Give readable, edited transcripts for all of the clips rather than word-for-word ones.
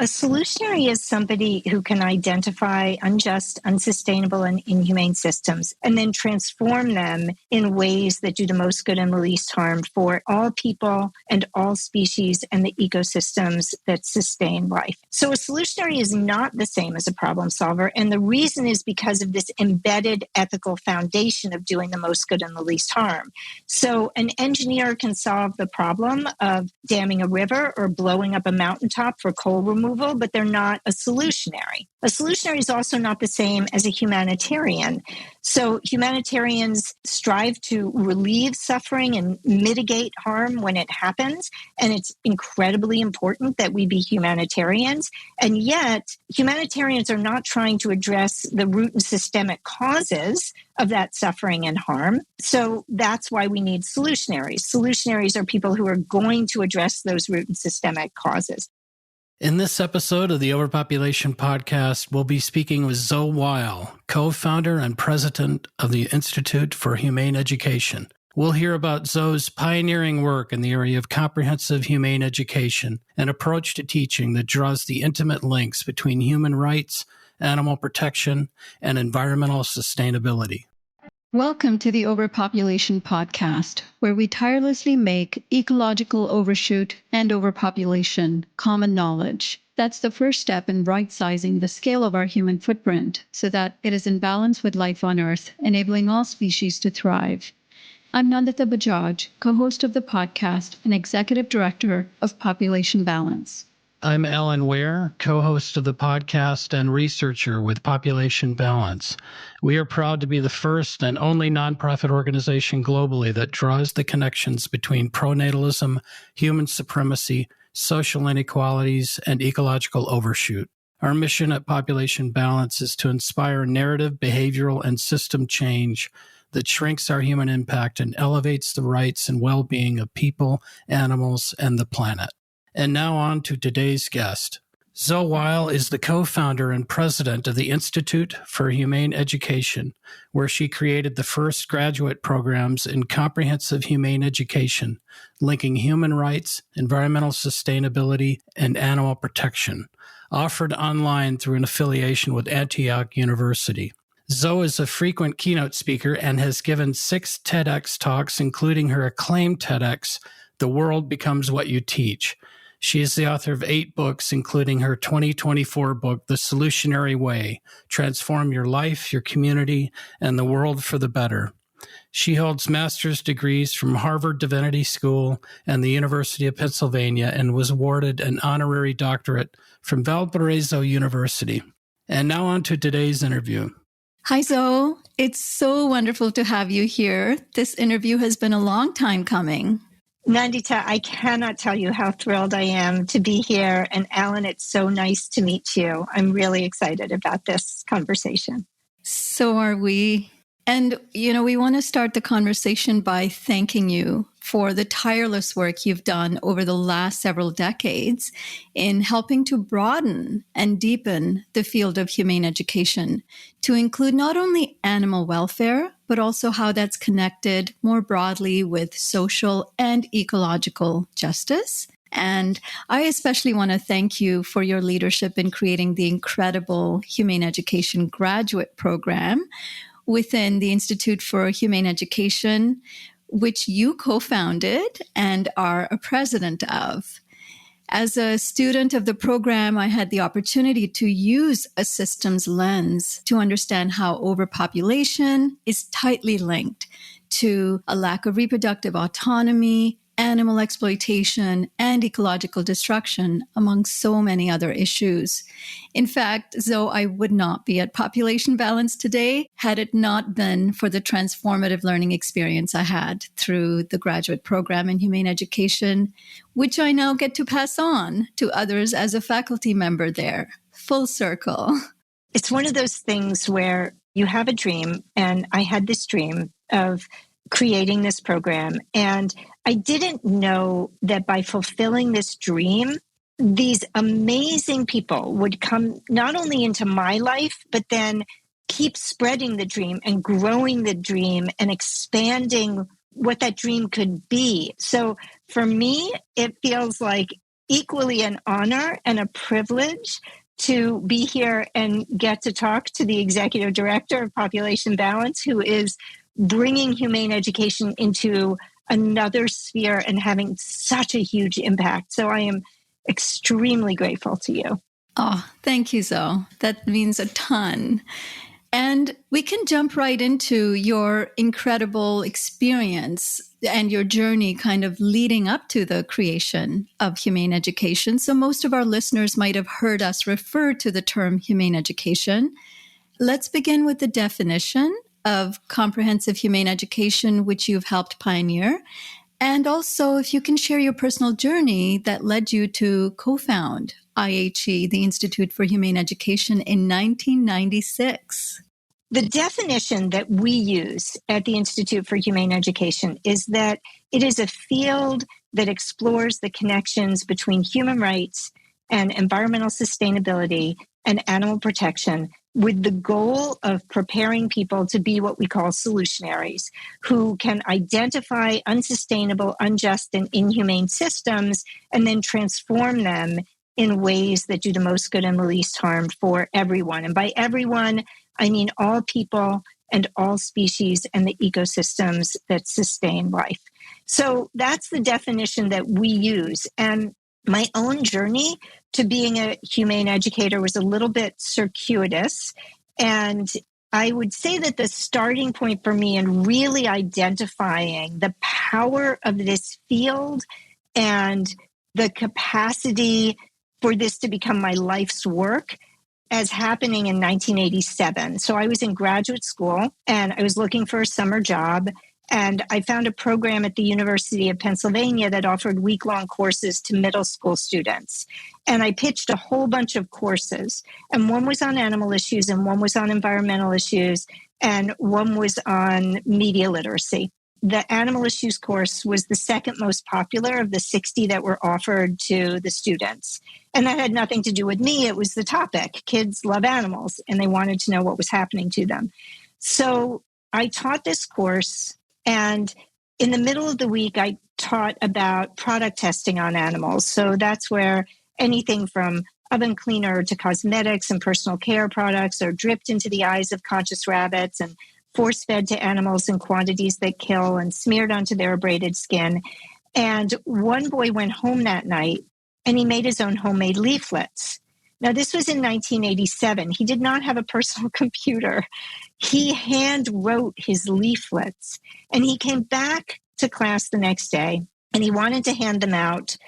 A solutionary is somebody who can identify unjust, unsustainable, and inhumane systems and then transform them in ways that do the most good and the least harm for all people and all species and the ecosystems that sustain life. So a solutionary is not the same as a problem solver. And the reason is because of this embedded ethical foundation of doing the most good and the least harm. So an engineer can solve the problem of damming a river or blowing up a mountaintop for coal removal, but they're not a solutionary. A solutionary is also not the same as a humanitarian. So humanitarians strive to relieve suffering and mitigate harm when it happens. And it's incredibly important that we be humanitarians. And yet, humanitarians are not trying to address the root and systemic causes of that suffering and harm. So that's why we need solutionaries. Solutionaries are people who are going to address those root and systemic causes. In this episode of the Overpopulation Podcast, we'll be speaking with Zoe Weil, co-founder and president of the Institute for Humane Education. We'll hear about Zoe's pioneering work in the area of comprehensive humane education, an approach to teaching that draws the intimate links between human rights, animal protection, and environmental sustainability. Welcome to the Overpopulation Podcast, where we tirelessly make ecological overshoot and overpopulation common knowledge. That's the first step in right-sizing the scale of our human footprint so that it is in balance with life on Earth, enabling all species to thrive. I'm Nandita Bajaj, co-host of the podcast and executive director of Population Balance. I'm Alan Ware, co-host of the podcast and researcher with Population Balance. We are proud to be the first and only nonprofit organization globally that draws the connections between pronatalism, human supremacy, social inequalities, and ecological overshoot. Our mission at Population Balance is to inspire narrative, behavioral, and system change that shrinks our human impact and elevates the rights and well-being of people, animals, and the planet. And now on to today's guest. Zoe Weil is the co-founder and president of the Institute for Humane Education, where she created the first graduate programs in comprehensive humane education, linking human rights, environmental sustainability, and animal protection, offered online through an affiliation with Antioch University. Zoe is a frequent keynote speaker and has given 6 TEDx talks, including her acclaimed TEDx, The World Becomes What You Teach. She is the author of 8 books, including her 2024 book, The Solutionary Way, Transform Your Life, Your Community, and the World for the Better. She holds master's degrees from Harvard Divinity School and the University of Pennsylvania and was awarded an honorary doctorate from Valparaiso University. And now on to today's interview. Hi, Zoe. It's so wonderful to have you here. This interview has been a long time coming. Nandita, I cannot tell you how thrilled I am to be here. And Alan, it's so nice to meet you. I'm really excited about this conversation. So are we. And, we want to start the conversation by thanking you for the tireless work you've done over the last several decades in helping to broaden and deepen the field of humane education to include not only animal welfare, but also how that's connected more broadly with social and ecological justice. And I especially want to thank you for your leadership in creating the incredible Humane Education graduate program within the Institute for Humane Education, which you co-founded and are a president of. As a student of the program, I had the opportunity to use a systems lens to understand how overpopulation is tightly linked to a lack of reproductive autonomy, animal exploitation, and ecological destruction, among so many other issues. In fact, Zoe, I would not be at Population Balance today had it not been for the transformative learning experience I had through the graduate program in humane education, which I now get to pass on to others as a faculty member there. Full circle. It's one of those things where you have a dream, and I had this dream of creating this program. And I didn't know that by fulfilling this dream, these amazing people would come not only into my life, but then keep spreading the dream and growing the dream and expanding what that dream could be. So for me, it feels like equally an honor and a privilege to be here and get to talk to the executive director of Population Balance, who is bringing humane education into another sphere and having such a huge impact. So I am extremely grateful to you. Oh, thank you, Zoe. That means a ton. And we can jump right into your incredible experience and your journey kind of leading up to the creation of humane education. So most of our listeners might have heard us refer to the term humane education. Let's begin with the definition of comprehensive humane education, which you've helped pioneer. And also, if you can share your personal journey that led you to co-found IHE, the Institute for Humane Education, in 1996. The definition that we use at the Institute for Humane Education is that it is a field that explores the connections between human rights and environmental sustainability and animal protection, with the goal of preparing people to be what we call solutionaries, who can identify unsustainable, unjust, and inhumane systems and then transform them in ways that do the most good and the least harm for everyone. And by everyone, I mean all people and all species and the ecosystems that sustain life. So that's the definition that we use. And my own journey to being a humane educator was a little bit circuitous. And I would say that the starting point for me in really identifying the power of this field and the capacity for this to become my life's work as happening in 1987. So I was in graduate school and I was looking for a summer job. And I found a program at the University of Pennsylvania that offered week-long courses to middle school students. And I pitched a whole bunch of courses. And one was on animal issues, and one was on environmental issues, and one was on media literacy. The animal issues course was the second most popular of the 60 that were offered to the students. And that had nothing to do with me. It was the topic. Kids love animals, and they wanted to know what was happening to them. So I taught this course. And in the middle of the week, I taught about product testing on animals. So that's where anything from oven cleaner to cosmetics and personal care products are dripped into the eyes of conscious rabbits and force-fed to animals in quantities that kill and smeared onto their abraded skin. And one boy went home that night and he made his own homemade leaflets. Now, this was in 1987. He did not have a personal computer. He hand wrote his leaflets, and he came back to class the next day, and he wanted to hand them out,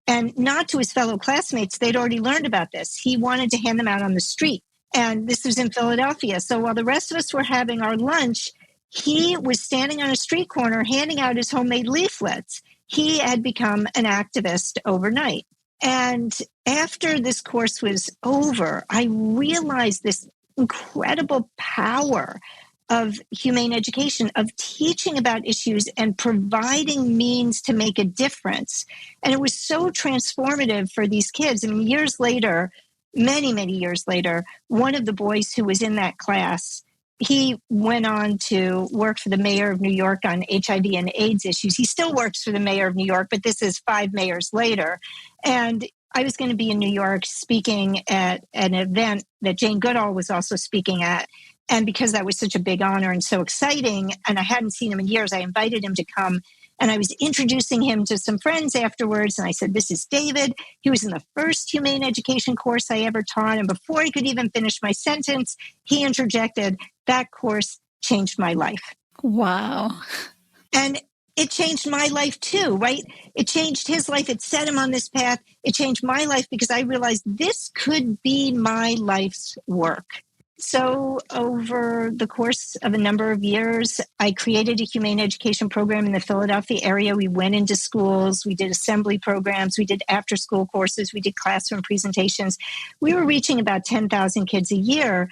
and not to his fellow classmates. They'd already learned about this. He wanted to hand them out on the street, and this was in Philadelphia. So while the rest of us were having our lunch, he was standing on a street corner handing out his homemade leaflets. He had become an activist overnight. And after this course was over, I realized this incredible power of humane education, of teaching about issues and providing means to make a difference. And it was so transformative for these kids. I mean, years later, many, many years later, one of the boys who was in that class, he went on to work for the mayor of New York on HIV and AIDS issues. He still works for the mayor of New York, but this is 5 mayors later. And I was going to be in New York speaking at an event that Jane Goodall was also speaking at. And because that was such a big honor and so exciting, and I hadn't seen him in years, I invited him to come. And I was introducing him to some friends afterwards. And I said, this is David. He was in the first humane education course I ever taught. And before I could even finish my sentence, he interjected, that course changed my life. Wow. And it changed my life too, right? It changed his life. It set him on this path. It changed my life because I realized this could be my life's work. So over the course of a number of years, I created a humane education program in the Philadelphia area. We went into schools, we did assembly programs, we did after-school courses, we did classroom presentations. We were reaching about 10,000 kids a year,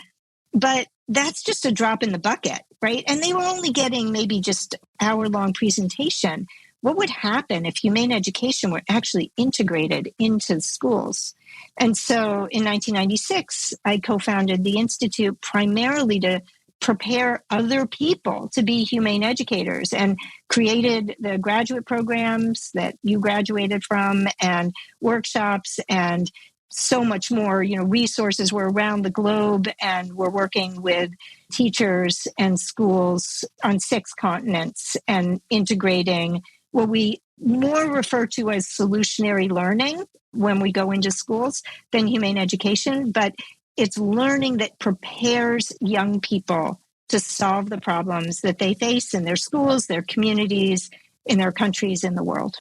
but that's just a drop in the bucket, right? And they were only getting maybe just hour-long presentation. What would happen if humane education were actually integrated into schools? And so in 1996, I co-founded the Institute primarily to prepare other people to be humane educators, and created the graduate programs that you graduated from, and workshops, and so much more. Resources were around the globe, and we're working with teachers and schools on 6 continents and integrating what we more refer to as solutionary learning when we go into schools than humane education. But it's learning that prepares young people to solve the problems that they face in their schools, their communities, in their countries, in the world.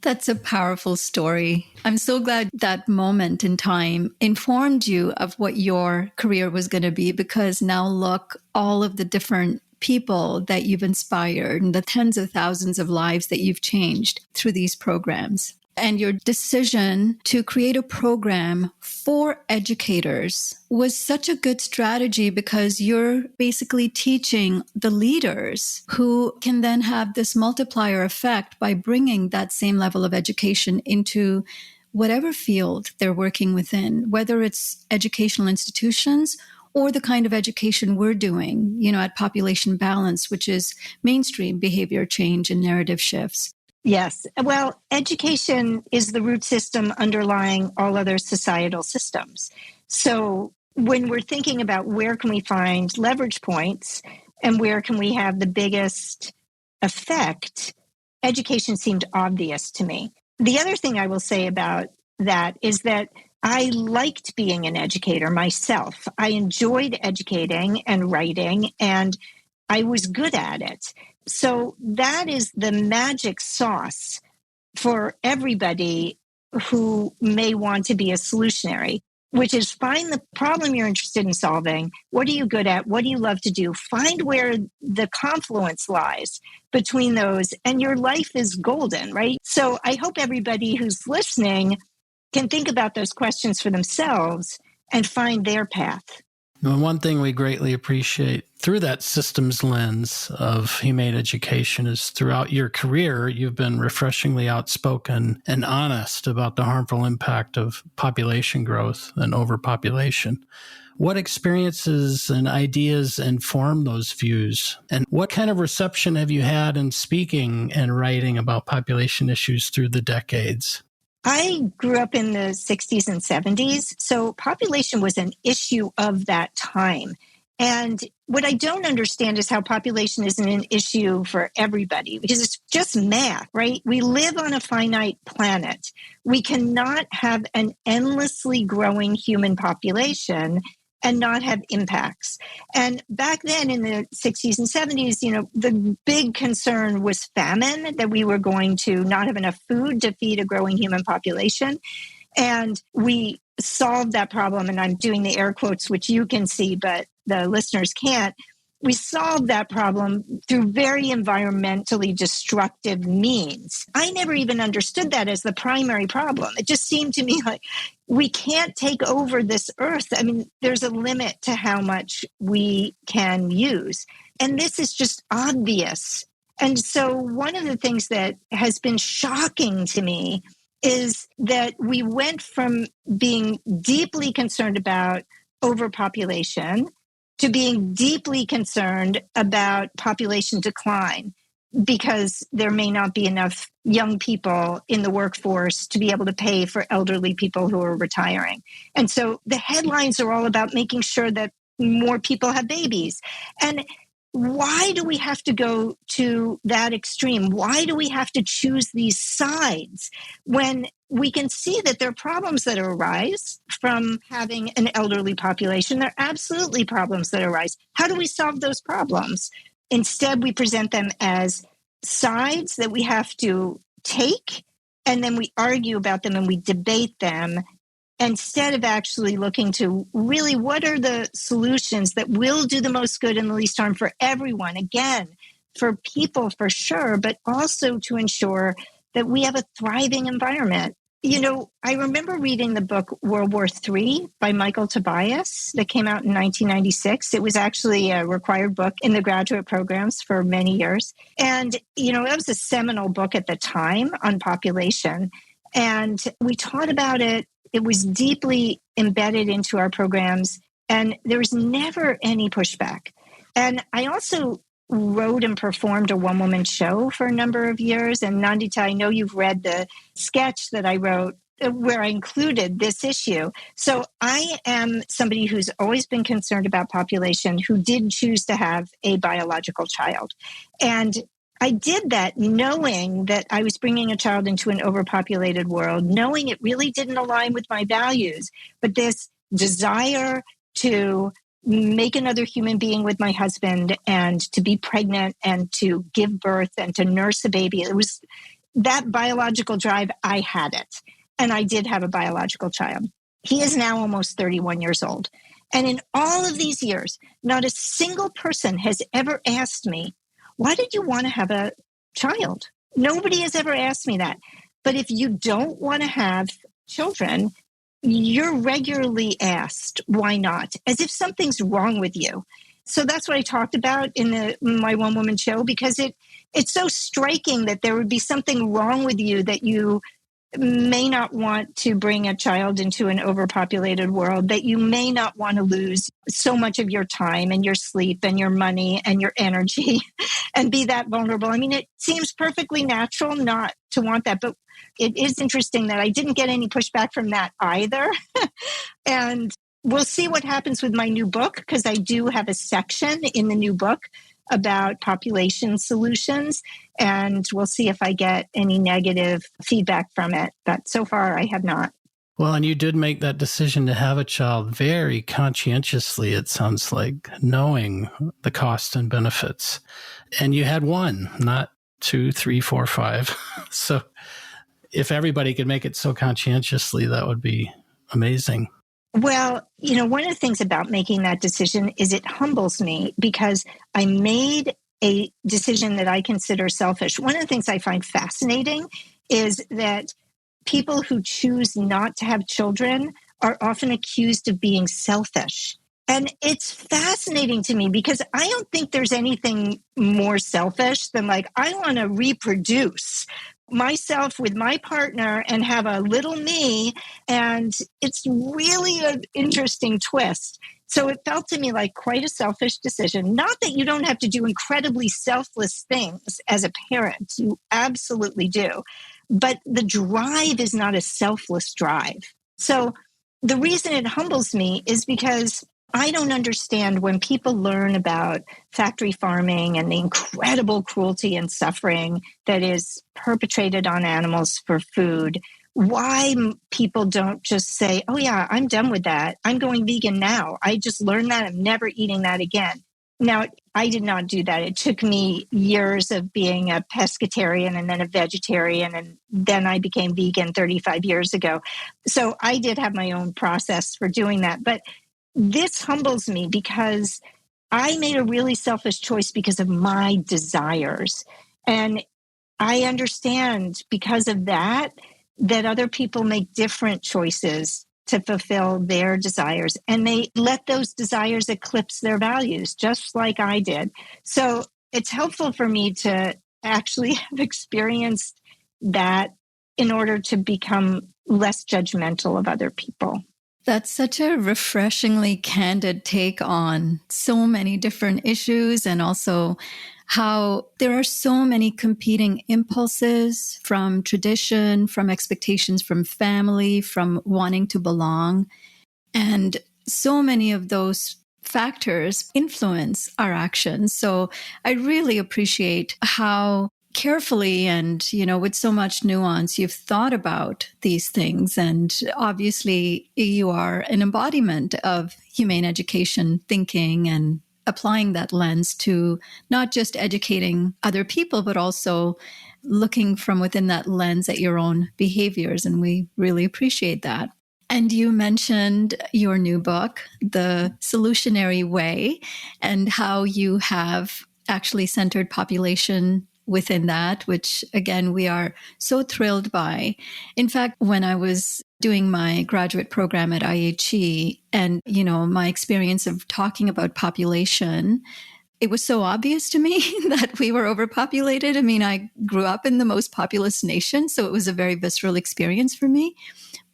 That's a powerful story. I'm so glad that moment in time informed you of what your career was going to be, because now look, all of the different people that you've inspired and the tens of thousands of lives that you've changed through these programs. And your decision to create a program for educators was such a good strategy, because you're basically teaching the leaders who can then have this multiplier effect by bringing that same level of education into whatever field they're working within, whether it's educational institutions or the kind of education we're doing, at Population Balance, which is mainstream behavior change and narrative shifts. Yes. Well, education is the root system underlying all other societal systems. So when we're thinking about where can we find leverage points and where can we have the biggest effect, education seemed obvious to me. The other thing I will say about that is that I liked being an educator myself. I enjoyed educating and writing, and I was good at it. So that is the magic sauce for everybody who may want to be a solutionary, which is find the problem you're interested in solving. What are you good at? What do you love to do? Find where the confluence lies between those, and your life is golden, right? So I hope everybody who's listening can think about those questions for themselves and find their path. And one thing we greatly appreciate through that systems lens of humane education is throughout your career, you've been refreshingly outspoken and honest about the harmful impact of population growth and overpopulation. What experiences and ideas inform those views? And what kind of reception have you had in speaking and writing about population issues through the decades? I grew up in the 60s and 70s, so population was an issue of that time. And what I don't understand is how population isn't an issue for everybody, because it's just math, right? We live on a finite planet. We cannot have an endlessly growing human population and not have impacts. And back then in the 60s and 70s, the big concern was famine, that we were going to not have enough food to feed a growing human population. And we solved that problem. And I'm doing the air quotes, which you can see, but the listeners can't. We solved that problem through very environmentally destructive means. I never even understood that as the primary problem. It just seemed to me like we can't take over this earth. I mean, there's a limit to how much we can use. And this is just obvious. And so one of the things that has been shocking to me is that we went from being deeply concerned about overpopulation to being deeply concerned about population decline, because there may not be enough young people in the workforce to be able to pay for elderly people who are retiring. And so the headlines are all about making sure that more people have babies. And why do we have to go to that extreme? Why do we have to choose these sides when we can see that there are problems that arise from having an elderly population? There are absolutely problems that arise. How do we solve those problems? Instead, we present them as sides that we have to take, and then we argue about them and we debate them, instead of actually looking to really what are the solutions that will do the most good and the least harm for everyone. Again, for people for sure, but also to ensure that we have a thriving environment. I remember reading the book World War III by Michael Tobias that came out in 1996. It was actually a required book in the graduate programs for many years. And, it was a seminal book at the time on population. And we taught about it. It was deeply embedded into our programs, and there was never any pushback. And I also wrote and performed a one-woman show for a number of years. And Nandita, I know you've read the sketch that I wrote where I included this issue. So I am somebody who's always been concerned about population, who did choose to have a biological child. And I did that knowing that I was bringing a child into an overpopulated world, knowing it really didn't align with my values. But this desire to make another human being with my husband and to be pregnant and to give birth and to nurse a baby, it was that biological drive. I had it. And I did have a biological child. He is now almost 31 years old. And in all of these years, not a single person has ever asked me, why did you want to have a child? Nobody has ever asked me that. But if you don't want to have children, you're regularly asked, why not? As if something's wrong with you. So that's what I talked about in my one-woman show, because it's so striking that there would be something wrong with you that you may not want to bring a child into an overpopulated world, that you may not want to lose so much of your time and your sleep and your money and your energy and be that vulnerable. I mean, it seems perfectly natural not to want that, but it is interesting that I didn't get any pushback from that either. And we'll see what happens with my new book, because I do have a section in the new book about population solutions, and we'll see if I get any negative feedback from it. But so far, I have not. Well, and you did make that decision to have a child very conscientiously, it sounds like, knowing the costs and benefits. And you had one, not 2, 3, 4, 5. So if everybody could make it so conscientiously, that would be amazing. Well, one of the things about making that decision is it humbles me, because I made a decision that I consider selfish. One of the things I find fascinating is that people who choose not to have children are often accused of being selfish. And it's fascinating to me, because I don't think there's anything more selfish than I want to reproduce myself with my partner and have a little me. And it's really an interesting twist. So it felt to me like quite a selfish decision. Not that you don't have to do incredibly selfless things as a parent. You absolutely do. But the drive is not a selfless drive. So the reason it humbles me is because I don't understand when people learn about factory farming and the incredible cruelty and suffering that is perpetrated on animals for food, why people don't just say, oh yeah, I'm done with that. I'm going vegan now. I just learned that. I'm never eating that again. Now, I did not do that. It took me years of being a pescatarian and then a vegetarian, and then I became vegan 35 years ago. So I did have my own process for doing that. But this humbles me because I made a really selfish choice because of my desires. And I understand because of that other people make different choices to fulfill their desires. And they let those desires eclipse their values, just like I did. So it's helpful for me to actually have experienced that in order to become less judgmental of other people. That's such a refreshingly candid take on so many different issues, and also how there are so many competing impulses from tradition, from expectations from family, from wanting to belong. And so many of those factors influence our actions. So I really appreciate how carefully and, with so much nuance, you've thought about these things. And obviously, you are an embodiment of humane education thinking and applying that lens to not just educating other people, but also looking from within that lens at your own behaviors. And we really appreciate that. And you mentioned your new book, The Solutionary Way, and how you have actually centered population within that, which again, we are so thrilled by. In fact, when I was doing my graduate program at IHE and, my experience of talking about population, it was so obvious to me that we were overpopulated. I mean, I grew up in the most populous nation, so it was a very visceral experience for me.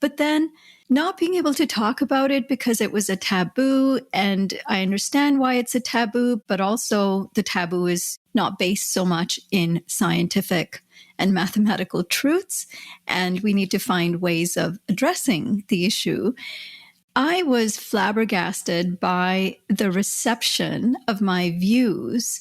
But then not being able to talk about it because it was a taboo. And I understand why it's a taboo, but also the taboo is not based so much in scientific and mathematical truths. And we need to find ways of addressing the issue. I was flabbergasted by the reception of my views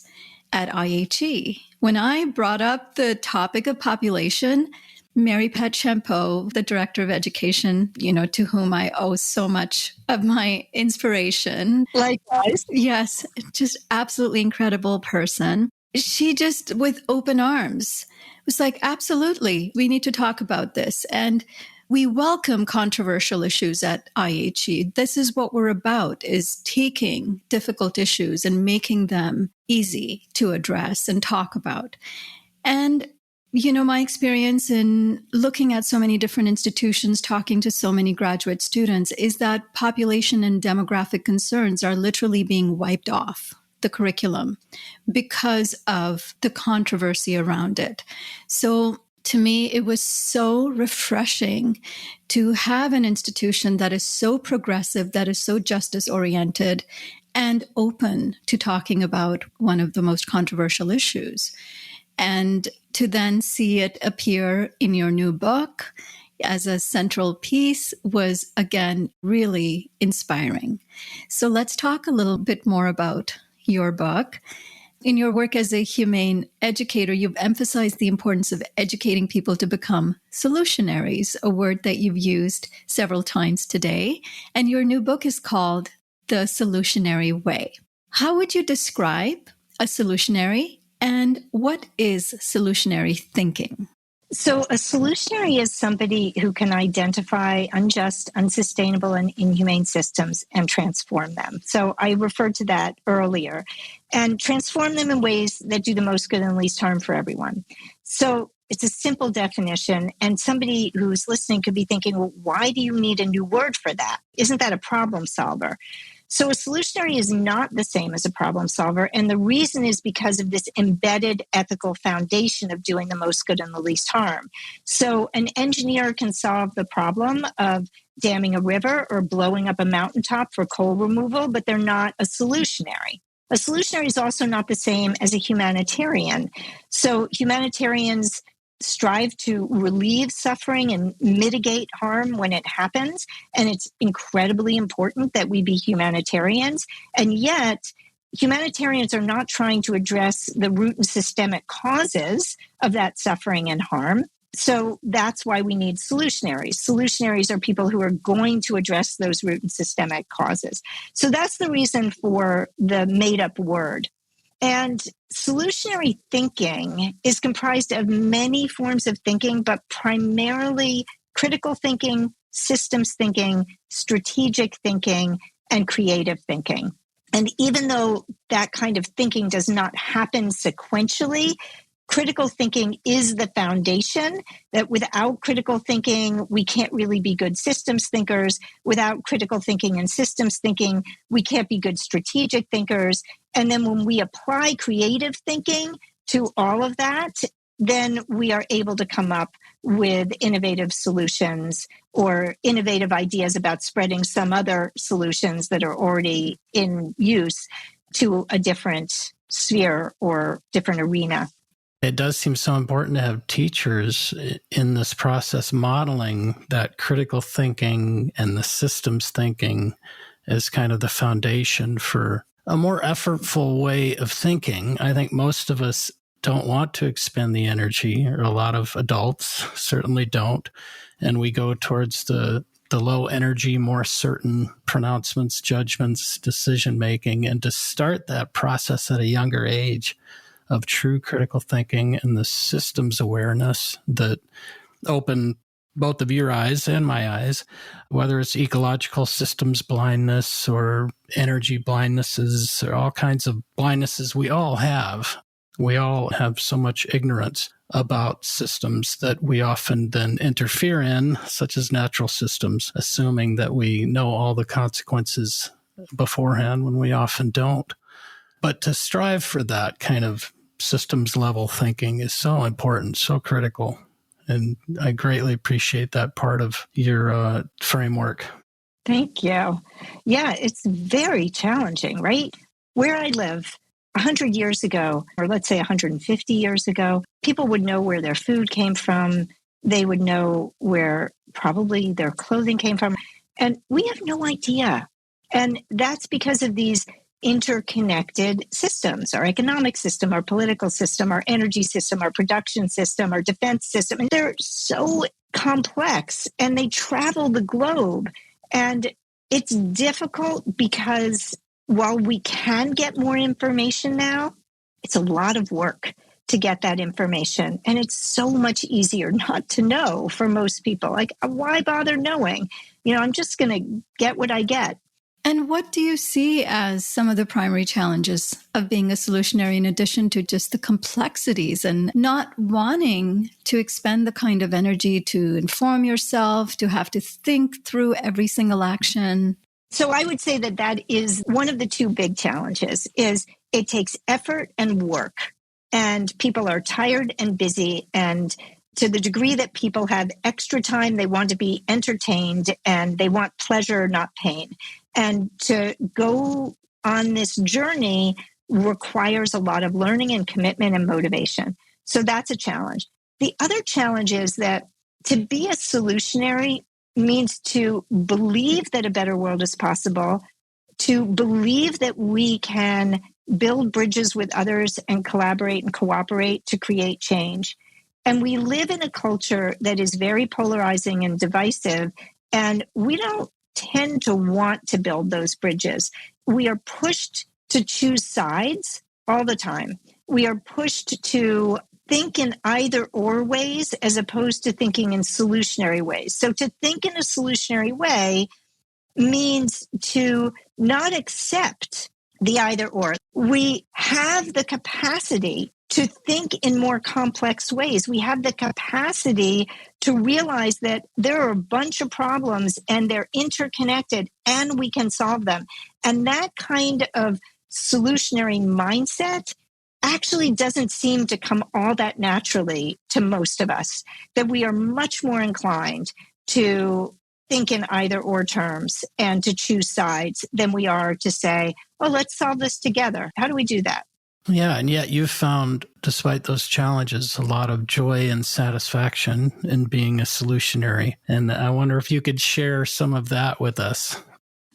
at IHE. When I brought up the topic of population, Mary Pat Champeau, the director of education, to whom I owe so much of my inspiration. Likewise. Yes, just absolutely incredible person. She just, with open arms, was like, absolutely, we need to talk about this. And we welcome controversial issues at IHE. This is what we're about, is taking difficult issues and making them easy to address and talk about. And my experience in looking at so many different institutions, talking to so many graduate students, is that population and demographic concerns are literally being wiped off the curriculum because of the controversy around it. So to me, it was so refreshing to have an institution that is so progressive, that is so justice-oriented, and open to talking about one of the most controversial issues. And to then see it appear in your new book as a central piece was, again, really inspiring. So let's talk a little bit more about your book. In your work as a humane educator, you've emphasized the importance of educating people to become solutionaries, a word that you've used several times today. And your new book is called The Solutionary Way. How would you describe a solutionary? And what is solutionary thinking? So a solutionary is somebody who can identify unjust, unsustainable, and inhumane systems and transform them. So I referred to that earlier, and transform them in ways that do the most good and least harm for everyone. So it's a simple definition, and somebody who's listening could be thinking, well, why do you need a new word for that? Isn't that a problem solver? So a solutionary is not the same as a problem solver. And the reason is because of this embedded ethical foundation of doing the most good and the least harm. So an engineer can solve the problem of damming a river or blowing up a mountaintop for coal removal, but they're not a solutionary. A solutionary is also not the same as a humanitarian. So humanitarians strive to relieve suffering and mitigate harm when it happens. And it's incredibly important that we be humanitarians. And yet, humanitarians are not trying to address the root and systemic causes of that suffering and harm. So that's why we need solutionaries. Solutionaries are people who are going to address those root and systemic causes. So that's the reason for the made-up word. And solutionary thinking is comprised of many forms of thinking, but primarily critical thinking, systems thinking, strategic thinking, and creative thinking. And even though that kind of thinking does not happen sequentially, critical thinking is the foundation. That without critical thinking, we can't really be good systems thinkers. Without critical thinking and systems thinking, we can't be good strategic thinkers. And then when we apply creative thinking to all of that, then we are able to come up with innovative solutions or innovative ideas about spreading some other solutions that are already in use to a different sphere or different arena. It does seem so important to have teachers in this process modeling that critical thinking and the systems thinking as kind of the foundation for a more effortful way of thinking. I think most of us don't want to expend the energy, or a lot of adults certainly don't. And we go towards the low energy, more certain pronouncements, judgments, decision making. And to start that process at a younger age of true critical thinking and the systems awareness that open both of your eyes and my eyes, whether it's ecological systems blindness or energy blindnesses or all kinds of blindnesses we all have. We all have so much ignorance about systems that we often then interfere in, such as natural systems, assuming that we know all the consequences beforehand when we often don't. But to strive for that kind of systems level thinking is so important, so critical. And I greatly appreciate that part of your framework. Thank you. Yeah, it's very challenging, right? Where I live, 100 years ago, or let's say 150 years ago, people would know where their food came from. They would know where probably their clothing came from. And we have no idea. And that's because of these interconnected systems, our economic system, our political system, our energy system, our production system, our defense system. And they're so complex and they travel the globe. And it's difficult because while we can get more information now, it's a lot of work to get that information. And it's so much easier not to know for most people. Like, why bother knowing? I'm just going to get what I get. And what do you see as some of the primary challenges of being a solutionary, in addition to just the complexities and not wanting to expend the kind of energy to inform yourself, to have to think through every single action? So I would say that is one of the two big challenges. Is it takes effort and work, and people are tired and busy, and to the degree that people have extra time, they want to be entertained and they want pleasure, not pain. And to go on this journey requires a lot of learning and commitment and motivation. So that's a challenge. The other challenge is that to be a solutionary means to believe that a better world is possible, to believe that we can build bridges with others and collaborate and cooperate to create change. And we live in a culture that is very polarizing and divisive, and we don't tend to want to build those bridges. We are pushed to choose sides all the time. We are pushed to think in either or ways as opposed to thinking in solutionary ways. So to think in a solutionary way means to not accept the either or. We have the capacity to think in more complex ways. We have the capacity to realize that there are a bunch of problems and they're interconnected and we can solve them. And that kind of solutionary mindset actually doesn't seem to come all that naturally to most of us, that we are much more inclined to think in either or terms and to choose sides than we are to say, oh, let's solve this together. How do we do that? Yeah, and yet you've found, despite those challenges, a lot of joy and satisfaction in being a solutionary. And I wonder if you could share some of that with us.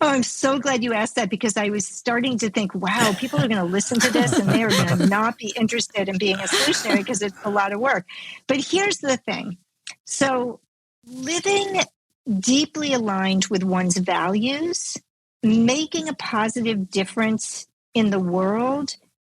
Oh, I'm so glad you asked that, because I was starting to think, wow, people are going to listen to this and they are going to not be interested in being a solutionary because it's a lot of work. But here's the thing. So living deeply aligned with one's values, making a positive difference in the world,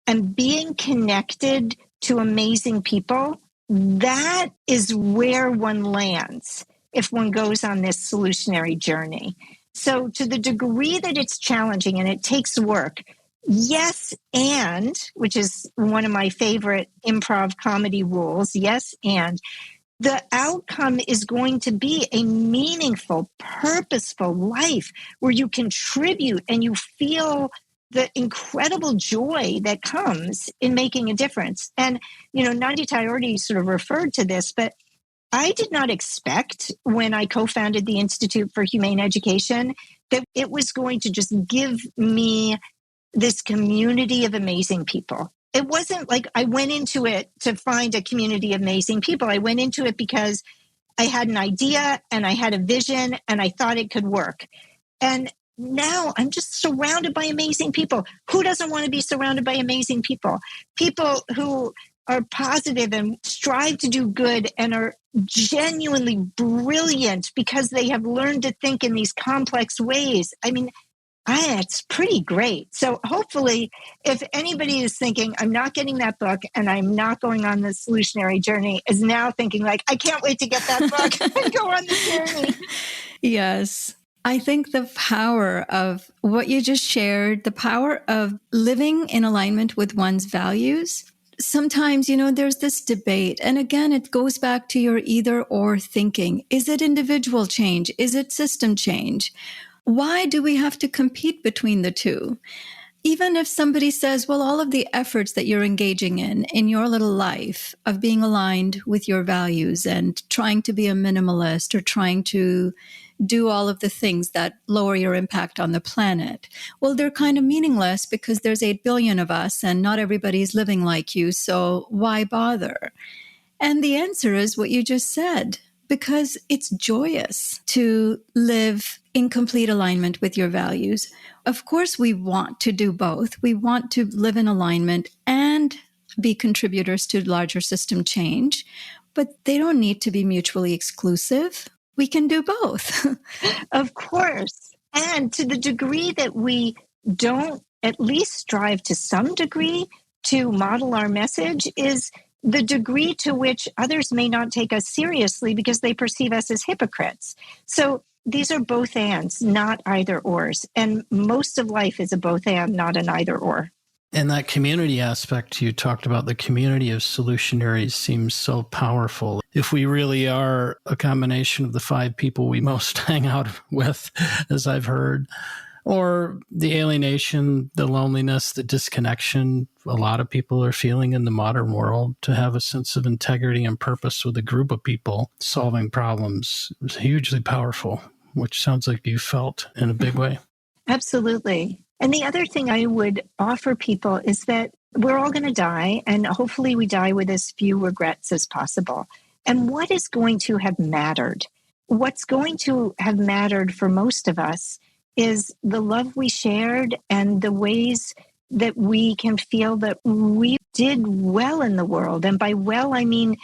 and being connected to amazing people, that is where one lands if one goes on this solutionary journey. So to the degree that it's challenging and it takes work, yes, and, which is one of my favorite improv comedy rules, yes, and, the outcome is going to be a meaningful, purposeful life where you contribute and you feel the incredible joy that comes in making a difference. And, Nandita already sort of referred to this, but I did not expect when I co-founded the Institute for Humane Education that it was going to just give me this community of amazing people. It wasn't like I went into it to find a community of amazing people. I went into it because I had an idea and I had a vision and I thought it could work. And now I'm just surrounded by amazing people. Who doesn't want to be surrounded by amazing people? People who are positive and strive to do good and are genuinely brilliant because they have learned to think in these complex ways. I mean, it's pretty great. So hopefully, if anybody is thinking, I'm not getting that book and I'm not going on the solutionary journey, is now thinking like, I can't wait to get that book and go on the journey. Yes. I think the power of what you just shared, the power of living in alignment with one's values. Sometimes, there's this debate. And again, it goes back to your either or thinking. Is it individual change? Is it system change? Why do we have to compete between the two? even if somebody says, well, all of the efforts that you're engaging in your little life of being aligned with your values and trying to be a minimalist or trying to do all of the things that lower your impact on the planet, well, they're kind of meaningless because there's 8 billion of us and not everybody's living like you. So why bother? And the answer is what you just said, because it's joyous to live in complete alignment with your values. Of course, we want to do both. We want to live in alignment and be contributors to larger system change, but they don't need to be mutually exclusive. We can do both. Of course. And to the degree that we don't at least strive to some degree to model our message is the degree to which others may not take us seriously because they perceive us as hypocrites. So these are both ands, not either ors. And most of life is a both and, not an either or. And that community aspect you talked about, the community of Solutionaries, seems so powerful. If we really are a combination of the 5 people we most hang out with, as I've heard, or the alienation, the loneliness, the disconnection a lot of people are feeling in the modern world, to have a sense of integrity and purpose with a group of people solving problems is hugely powerful, which sounds like you felt in a big way. Absolutely. And the other thing I would offer people is that we're all going to die, and hopefully we die with as few regrets as possible. And what is going to have mattered? What's going to have mattered for most of us is the love we shared and the ways that we can feel that we did well in the world. And by well, I mean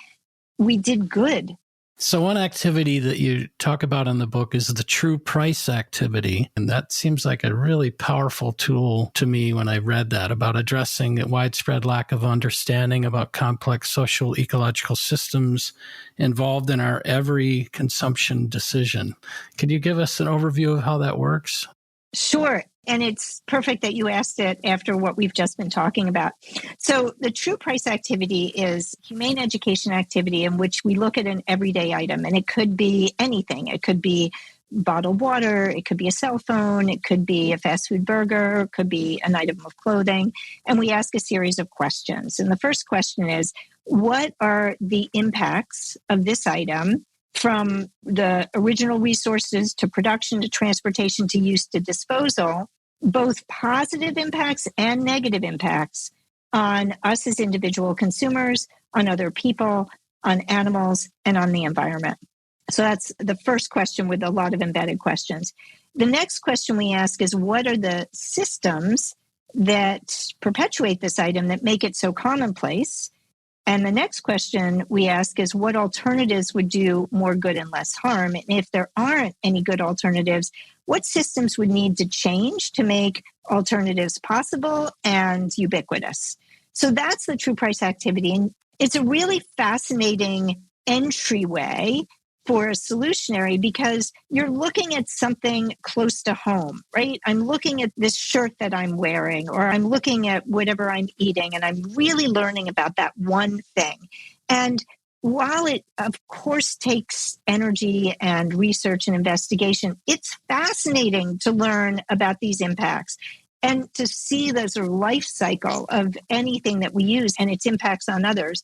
we did good. So one activity that you talk about in the book is the true price activity. And that seems like a really powerful tool to me when I read that, about addressing a widespread lack of understanding about complex social ecological systems involved in our every consumption decision. Could you give us an overview of how that works? Sure. And it's perfect that you asked it after what we've just been talking about. So the true price activity is humane education activity in which we look at an everyday item, and it could be anything. It could be bottled water, it could be a cell phone, it could be a fast food burger, it could be an item of clothing. And we ask a series of questions. And the first question is, what are the impacts of this item from the original resources to production to transportation to use to disposal, both positive impacts and negative impacts on us as individual consumers, on other people, on animals, and on the environment. So that's the first question with a lot of embedded questions. The next question we ask is, what are the systems that perpetuate this item that make it so commonplace? And the next question we ask is, what alternatives would do more good and less harm? And if there aren't any good alternatives, what systems would need to change to make alternatives possible and ubiquitous? So that's the true price activity. And it's a really fascinating entryway for a solutionary because you're looking at something close to home, right? I'm looking at this shirt that I'm wearing, or I'm looking at whatever I'm eating, and I'm really learning about that one thing. And while it, of course, takes energy and research and investigation, it's fascinating to learn about these impacts and to see the sort of life cycle of anything that we use and its impacts on others.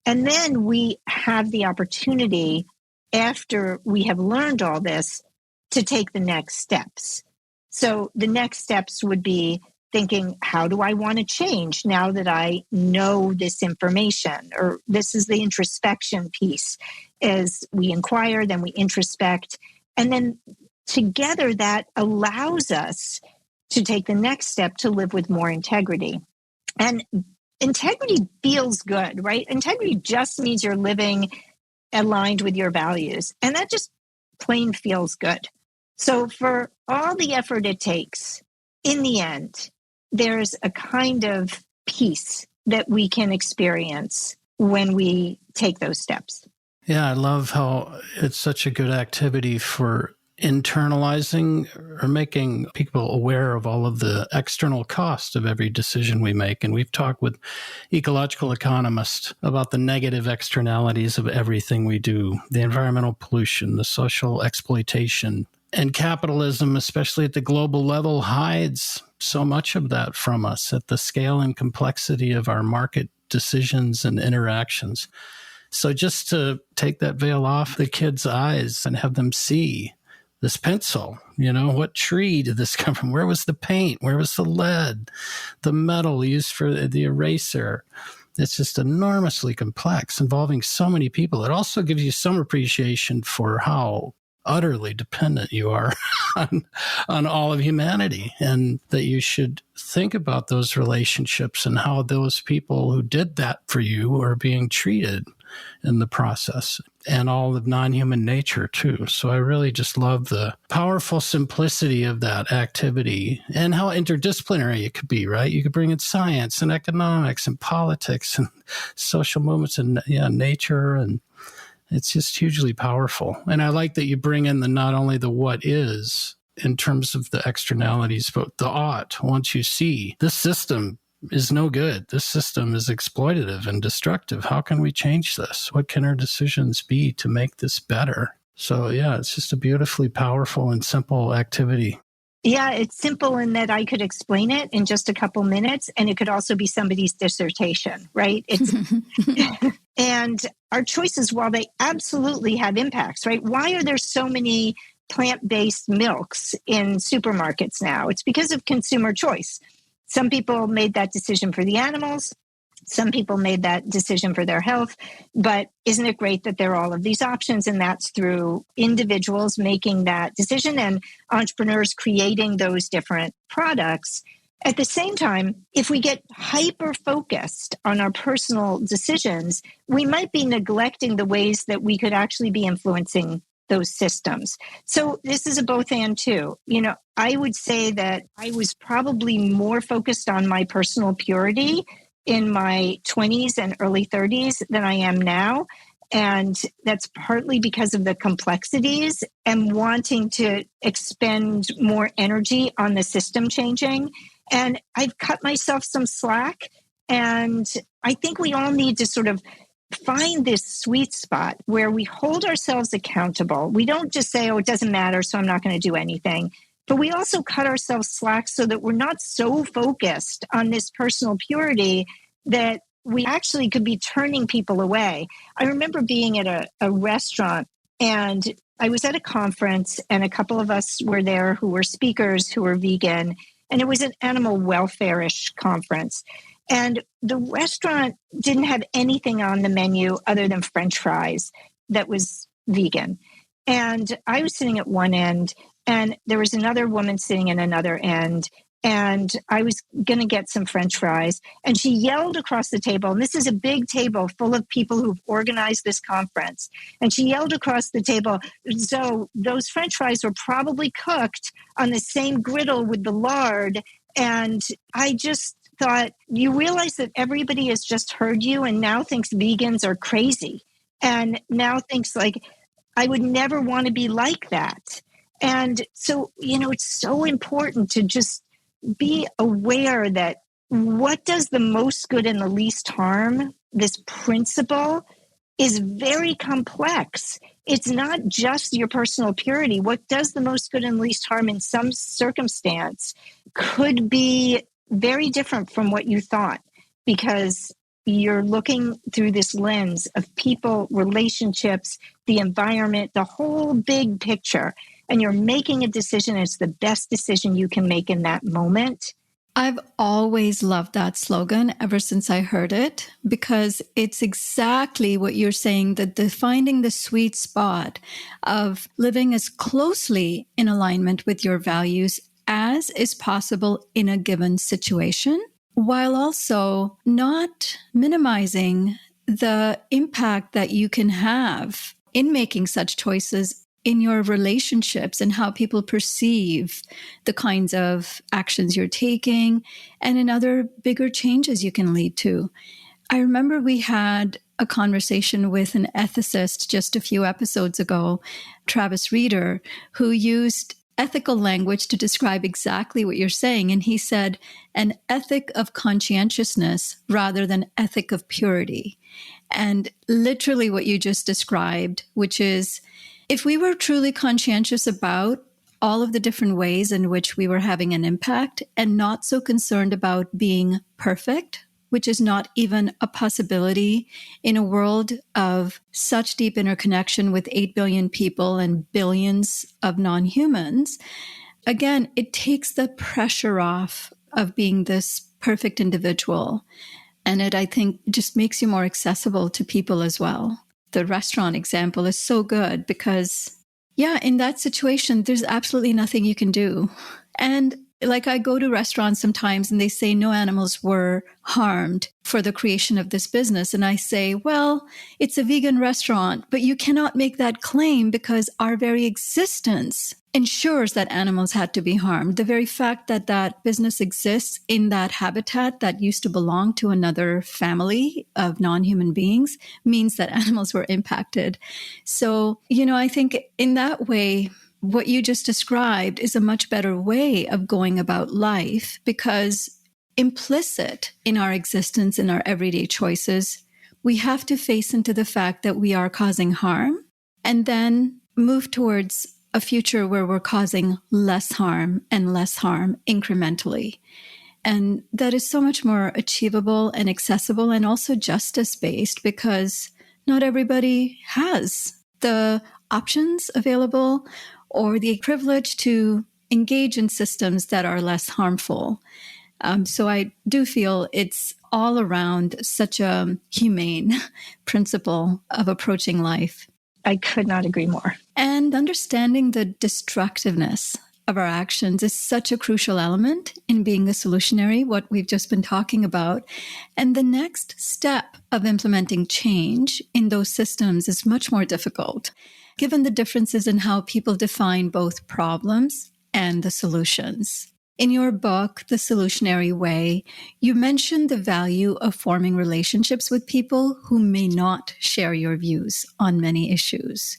And then we have the opportunity, after we have learned all this, to take the next steps. So the next steps would be thinking, how do I want to change now that I know this information? Or this is the introspection piece. As we inquire, then we introspect. And then together that allows us to take the next step to live with more integrity. And integrity feels good, right? Integrity just means you're living aligned with your values. And that just plain feels good. So for all the effort it takes, in the end, there's a kind of peace that we can experience when we take those steps. Yeah, I love how it's such a good activity for internalizing or making people aware of all of the external cost of every decision we make. And we've talked with ecological economists about the negative externalities of everything we do, the environmental pollution, the social exploitation, And capitalism, especially at the global level, hides so much of that from us at the scale and complexity of our market decisions and interactions. So just to take that veil off the kids' eyes and have them see this pencil, what tree did this come from? Where was the paint? Where was the lead? The metal used for the eraser? It's just enormously complex, involving so many people. It also gives you some appreciation for how utterly dependent you are on all of humanity, and that you should think about those relationships and how those people who did that for you are being treated in the process, and all of non-human nature too. So I really just love the powerful simplicity of that activity and how interdisciplinary it could be, right? You could bring in science and economics and politics and social movements and nature, and it's just hugely powerful. And I like that you bring in not only the what is in terms of the externalities, but the ought. Once you see this system is no good, this system is exploitative and destructive, how can we change this? What can our decisions be to make this better? So yeah, it's just a beautifully powerful and simple activity. Yeah, it's simple in that I could explain it in just a couple minutes, and it could also be somebody's dissertation, right? And our choices, while they absolutely have impacts, right? Why are there so many plant-based milks in supermarkets now? It's because of consumer choice. Some people made that decision for the animals. Some people made that decision for their health. But isn't it great that there are all of these options? And that's through individuals making that decision and entrepreneurs creating those different products. At the same time, if we get hyper-focused on our personal decisions, we might be neglecting the ways that we could actually be influencing those systems. So this is a both and too. I would say that I was probably more focused on my personal purity in my 20s and early 30s than I am now. And that's partly because of the complexities and wanting to expend more energy on the system changing. And I've cut myself some slack. And I think we all need to sort of find this sweet spot where we hold ourselves accountable. We don't just say, it doesn't matter, so I'm not going to do anything. But we also cut ourselves slack so that we're not so focused on this personal purity that we actually could be turning people away. I remember being at a restaurant, and I was at a conference, and a couple of us were there who were speakers who were vegan, and it was an animal welfare-ish conference. And the restaurant didn't have anything on the menu other than French fries that was vegan. And I was sitting at one end, and there was another woman sitting at another end. And I was going to get some French fries. And she yelled across the table, and this is a big table full of people who've organized this conference. And she yelled across the table, so those French fries were probably cooked on the same griddle with the lard. And I just thought, you realize that everybody has just heard you and now thinks vegans are crazy. And now thinks like, I would never want to be like that. And so, it's so important to just be aware that what does the most good and the least harm, this principle is very complex. It's not just your personal purity. What does the most good and least harm in some circumstance could be very different from what you thought, because you're looking through this lens of people, relationships, the environment, the whole big picture. And you're making a decision. It's the best decision you can make in that moment. I've always loved that slogan ever since I heard it, because it's exactly what you're saying, that finding the sweet spot of living as closely in alignment with your values as is possible in a given situation, while also not minimizing the impact that you can have in making such choices in your relationships and how people perceive the kinds of actions you're taking, and in other bigger changes you can lead to. I remember we had a conversation with an ethicist just a few episodes ago, Travis Reeder, who used ethical language to describe exactly what you're saying. And he said, an ethic of conscientiousness rather than ethic of purity. And literally what you just described, which is, if we were truly conscientious about all of the different ways in which we were having an impact and not so concerned about being perfect, which is not even a possibility in a world of such deep interconnection with 8 billion people and billions of non-humans. Again, it takes the pressure off of being this perfect individual. And it, I think, just makes you more accessible to people as well. The restaurant example is so good because, yeah, in that situation, there's absolutely nothing you can do. And like I go to restaurants sometimes and they say no animals were harmed for the creation of this business. And I say, well, it's a vegan restaurant, but you cannot make that claim because our very existence ensures that animals had to be harmed. The very fact that that business exists in that habitat that used to belong to another family of non-human beings means that animals were impacted. So, I think in that way, what you just described is a much better way of going about life, because implicit in our existence, in our everyday choices, we have to face into the fact that we are causing harm and then move towards a future where we're causing less harm and less harm incrementally. And that is so much more achievable and accessible and also justice-based, because not everybody has the options available or the privilege to engage in systems that are less harmful. So I do feel it's all around such a humane principle of approaching life. I could not agree more. And understanding the destructiveness of our actions is such a crucial element in being a solutionary, what we've just been talking about. And the next step of implementing change in those systems is much more difficult, given the differences in how people define both problems and the solutions. In your book, The Solutionary Way, you mentioned the value of forming relationships with people who may not share your views on many issues.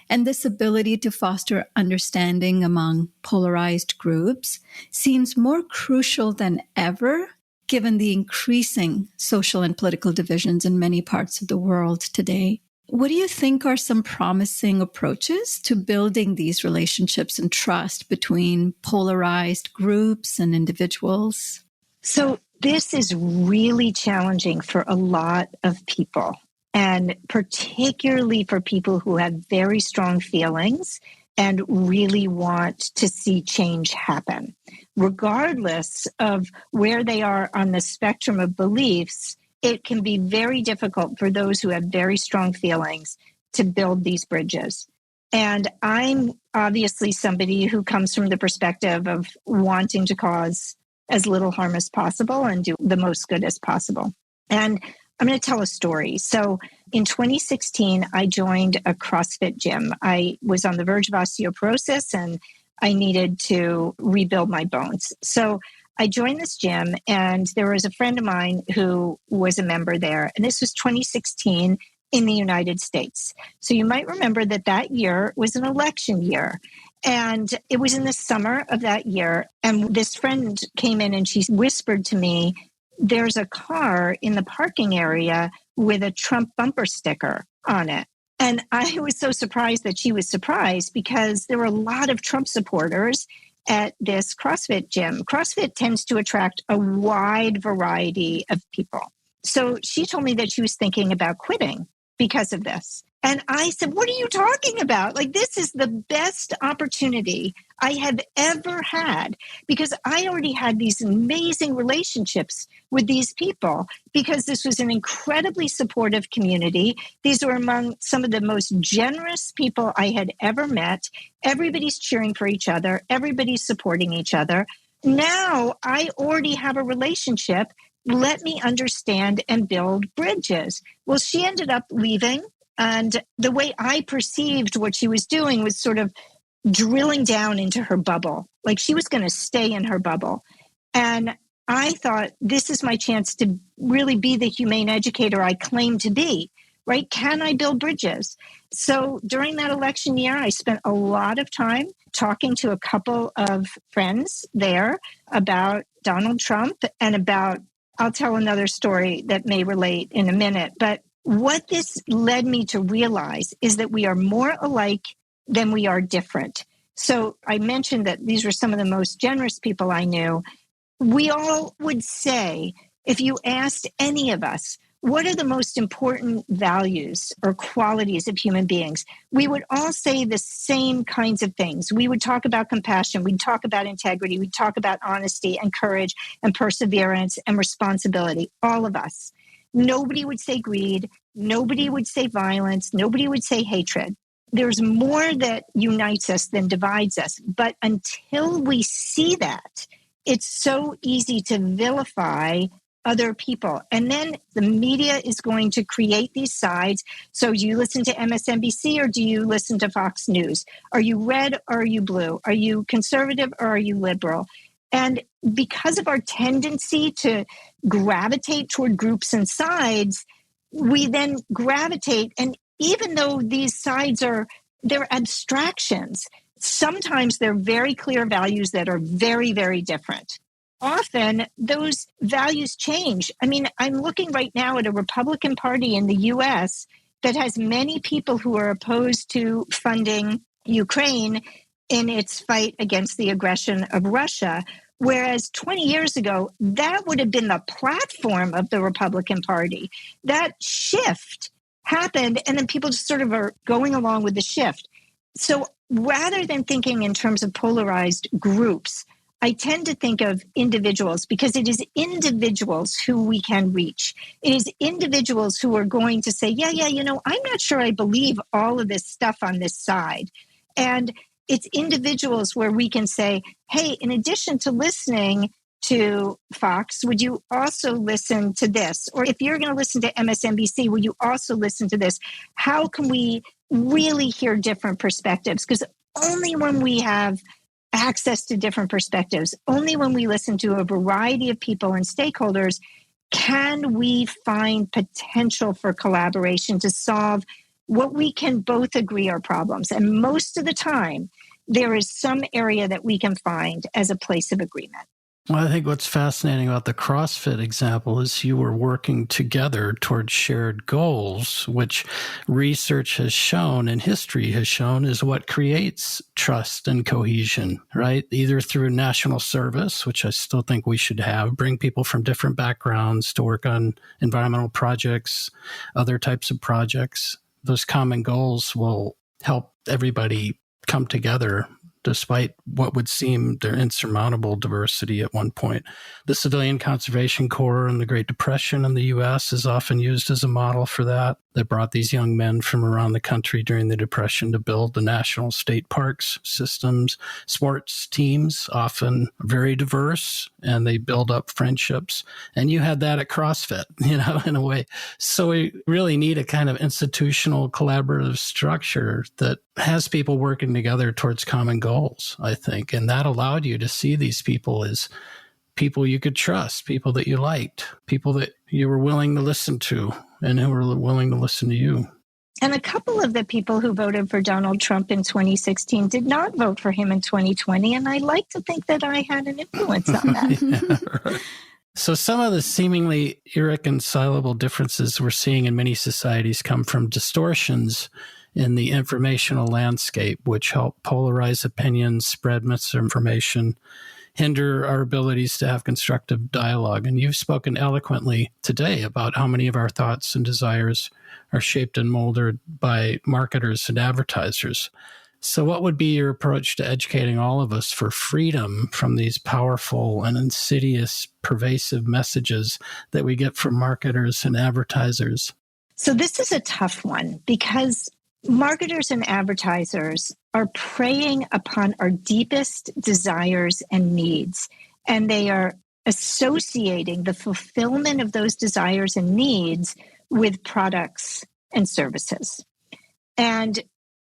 And this ability to foster understanding among polarized groups seems more crucial than ever, given the increasing social and political divisions in many parts of the world today. What do you think are some promising approaches to building these relationships and trust between polarized groups and individuals? So this is really challenging for a lot of people, and particularly for people who have very strong feelings and really want to see change happen. Regardless of where they are on the spectrum of beliefs, it can be very difficult for those who have very strong feelings to build these bridges. And I'm obviously somebody who comes from the perspective of wanting to cause as little harm as possible and do the most good as possible. And I'm going to tell a story. So in 2016, I joined a CrossFit gym. I was on the verge of osteoporosis and I needed to rebuild my bones. So I joined this gym, and there was a friend of mine who was a member there. And this was 2016 in the United States. So you might remember that year was an election year. And it was in the summer of that year. And this friend came in and she whispered to me, there's a car in the parking area with a Trump bumper sticker on it. And I was so surprised that she was surprised, because there were a lot of Trump supporters at this CrossFit gym. CrossFit tends to attract a wide variety of people. So she told me that she was thinking about quitting because of this. And I said, what are you talking about? Like, this is the best opportunity I have ever had, because I already had these amazing relationships with these people, because this was an incredibly supportive community. These were among some of the most generous people I had ever met. Everybody's cheering for each other. Everybody's supporting each other. Now I already have a relationship. Let me understand and build bridges. Well, she ended up leaving. And the way I perceived what she was doing was sort of drilling down into her bubble. Like, she was going to stay in her bubble. And I thought, this is my chance to really be the humane educator I claim to be, right? Can I build bridges? So during that election year, I spent a lot of time talking to a couple of friends there about Donald Trump and about, I'll tell another story that may relate in a minute, but what this led me to realize is that we are more alike than we are different. So I mentioned that these were some of the most generous people I knew. We all would say, if you asked any of us, what are the most important values or qualities of human beings? We would all say the same kinds of things. We would talk about compassion. We'd talk about integrity. We'd talk about honesty and courage and perseverance and responsibility, all of us. Nobody would say greed. Nobody would say violence. Nobody would say hatred. There's more that unites us than divides us. But until we see that, it's so easy to vilify other people. And then the media is going to create these sides. So do you listen to MSNBC or do you listen to Fox News? Are you red or are you blue? Are you conservative or are you liberal? And because of our tendency to gravitate toward groups and sides, we then gravitate. And even though these sides they're abstractions, sometimes they're very clear values that are very, very different. Often those values change. I mean, I'm looking right now at a Republican Party in the US that has many people who are opposed to funding Ukraine in its fight against the aggression of Russia. Whereas 20 years ago, that would have been the platform of the Republican Party. That shift happened, and then people just sort of are going along with the shift. So rather than thinking in terms of polarized groups, I tend to think of individuals because it is individuals who we can reach. It is individuals who are going to say, I'm not sure I believe all of this stuff on this side. And it's individuals where we can say, hey, in addition to listening to Fox, would you also listen to this? Or if you're going to listen to MSNBC, would you also listen to this? How can we really hear different perspectives? Because only when we have access to different perspectives, only when we listen to a variety of people and stakeholders, can we find potential for collaboration to solve what we can both agree are problems. And most of the time, there is some area that we can find as a place of agreement. Well, I think what's fascinating about the CrossFit example is you were working together towards shared goals, which research has shown and history has shown is what creates trust and cohesion, right? Either through national service, which I still think we should have, bring people from different backgrounds to work on environmental projects, other types of projects. Those common goals will help everybody come together despite what would seem their insurmountable diversity at one point. The Civilian Conservation Corps in the Great Depression in the U.S. is often used as a model for that. They brought these young men from around the country during the Depression to build the national state parks systems. Sports teams, often very diverse, and they build up friendships. And you had that at CrossFit, in a way. So we really need a kind of institutional collaborative structure that has people working together towards common goals, I think. And that allowed you to see these people as people you could trust, people that you liked, people that you were willing to listen to and who were willing to listen to you. And a couple of the people who voted for Donald Trump in 2016 did not vote for him in 2020. And I like to think that I had an influence on that. Yeah, right. So some of the seemingly irreconcilable differences we're seeing in many societies come from distortions in the informational landscape, which help polarize opinions, spread misinformation, hinder our abilities to have constructive dialogue. And you've spoken eloquently today about how many of our thoughts and desires are shaped and molded by marketers and advertisers. So what would be your approach to educating all of us for freedom from these powerful and insidious, pervasive messages that we get from marketers and advertisers? So this is a tough one because marketers and advertisers are preying upon our deepest desires and needs, and they are associating the fulfillment of those desires and needs with products and services. And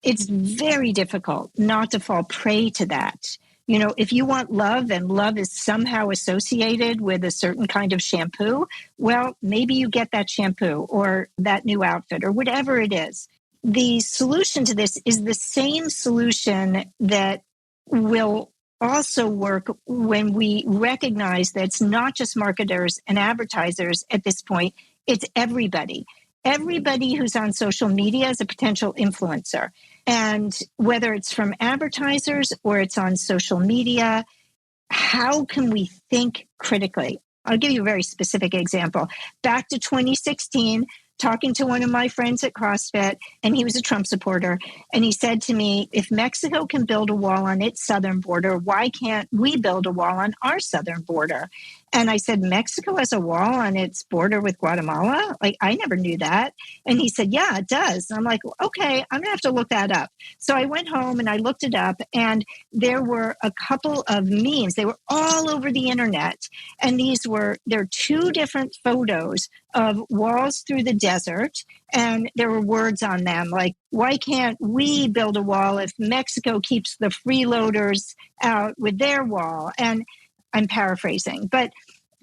it's very difficult not to fall prey to that. If you want love and love is somehow associated with a certain kind of shampoo, well, maybe you get that shampoo or that new outfit or whatever it is. The solution to this is the same solution that will also work when we recognize that it's not just marketers and advertisers at this point, it's everybody. everybody who's on social media is a potential influencer. And whether it's from advertisers or it's on social media, how can we think critically? I'll give you a very specific example. Back to 2016, talking to one of my friends at CrossFit, and he was a Trump supporter. And he said to me, if Mexico can build a wall on its southern border, why can't we build a wall on our southern border? And I said, Mexico has a wall on its border with Guatemala? Like, I never knew that. And he said, yeah, it does. And I'm like, okay, I'm going to have to look that up. So I went home and I looked it up, and there were a couple of memes. They were all over the internet. And there are two different photos of walls through the desert. And there were words on them like, why can't we build a wall if Mexico keeps the freeloaders out with their wall? And I'm paraphrasing. But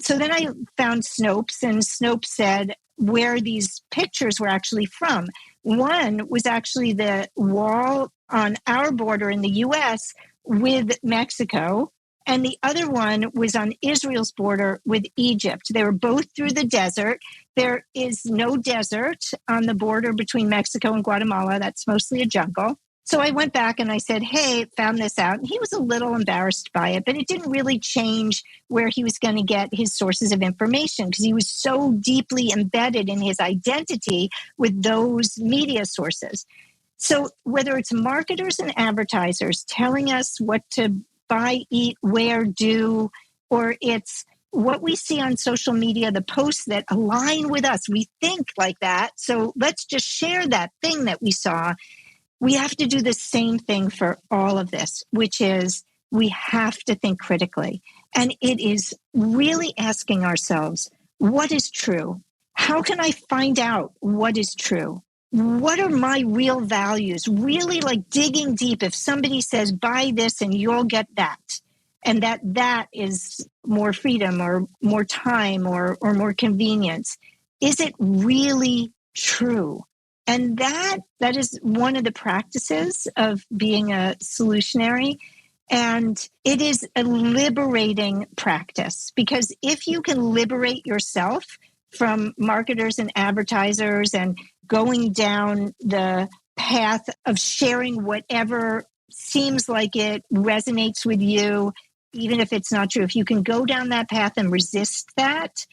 so then I found Snopes, and Snopes said where these pictures were actually from. One was actually the wall on our border in the U.S. with Mexico, and the other one was on Israel's border with Egypt. They were both through the desert. There is no desert on the border between Mexico and Guatemala. That's mostly a jungle. So I went back and I said, hey, found this out. And he was a little embarrassed by it, but it didn't really change where he was going to get his sources of information because he was so deeply embedded in his identity with those media sources. So whether it's marketers and advertisers telling us what to buy, eat, wear, do, or it's what we see on social media, the posts that align with us, we think like that. So let's just share that thing that we saw. We have to do the same thing for all of this, which is we have to think critically. And it is really asking ourselves, what is true? How can I find out what is true? What are my real values? Really like digging deep. If somebody says, buy this and you'll get that, and that is more freedom or more time or more convenience, is it really true? And that is one of the practices of being a solutionary. And it is a liberating practice because if you can liberate yourself from marketers and advertisers and going down the path of sharing whatever seems like it resonates with you, even if it's not true, if you can go down that path and resist that,